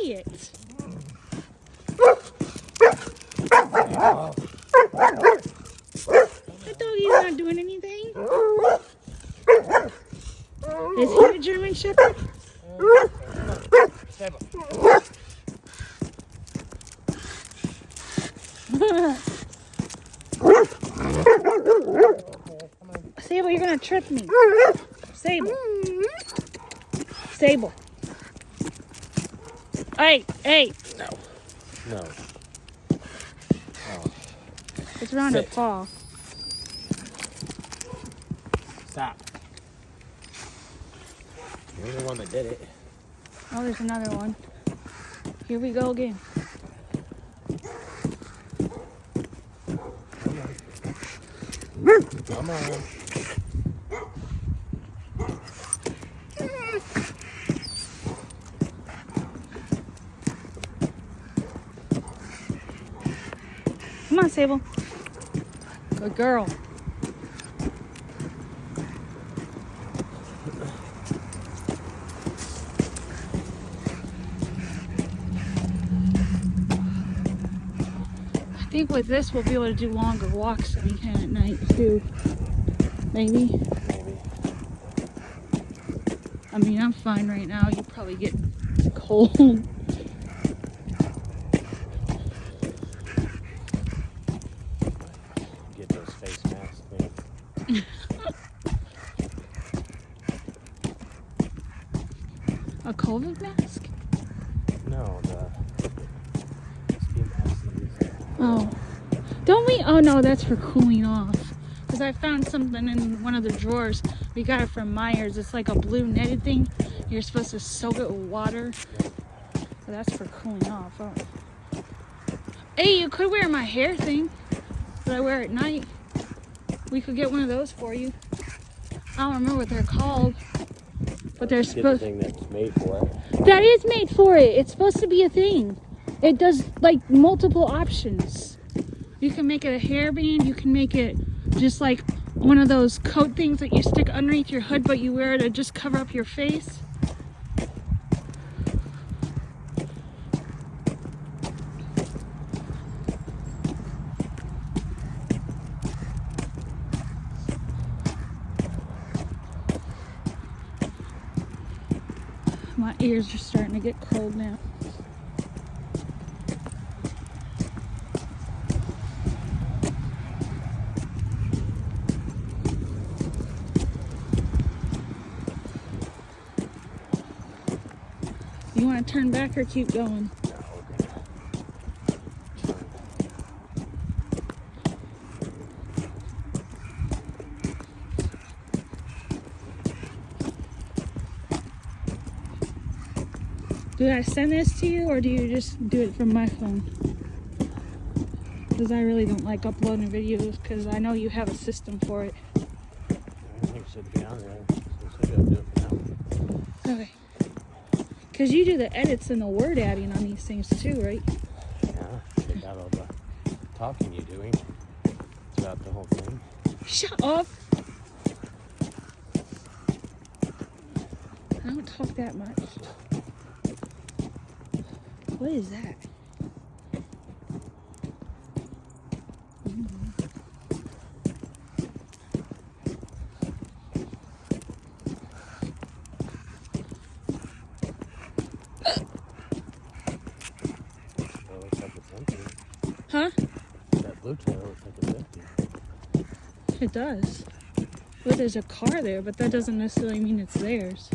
quiet. That doggy's not doing anything. Is he a German Shepherd? Sable, you're gonna trip me. Sable. Sable. Hey, hey. No. No. Oh. It's around her Sit. paw. Stop. You're the one that did it. Oh, there's another one. Here we go again. Come on. Come on, Sable. Good girl. I think with this we'll be able to do longer walks than we can at night too. Maybe. Maybe. I mean, I'm fine right now. You probably get cold. Get those face masks, man. A COVID mask? No, the ski mask. Oh. Don't we? Oh no, that's for cooling off. Because I found something in one of the drawers. We got it from Myers. It's like a blue netted thing. You're supposed to soak it with water. So that's for cooling off. Oh. Hey, you could wear my hair thing that I wear at night. We could get one of those for you. I don't remember what they're called. But they're Get the supposed. thing that's made for it. That is made for it. It's supposed to be a thing. It does like multiple options. You can make it a hairband. You can make it just like one of those coat things that you stick underneath your hood, but you wear it to just cover up your face. My ears are starting to get cold now. You want to turn back or keep going? No, okay. Do I send this to you or do you just do it from my phone? Because I really don't like uploading videos because I know you have a system for it. Everything should be on there. So I should be able to do it for now. Okay. Because you do the edits and the word adding on these things too, right? Yeah, take out all the talking you're doing throughout the whole thing. Shut up! I don't talk that much. What is that? It looks like it's empty. Huh? That blue trailer looks like it's empty. It does. Well, there's a car there, but that doesn't necessarily mean it's theirs.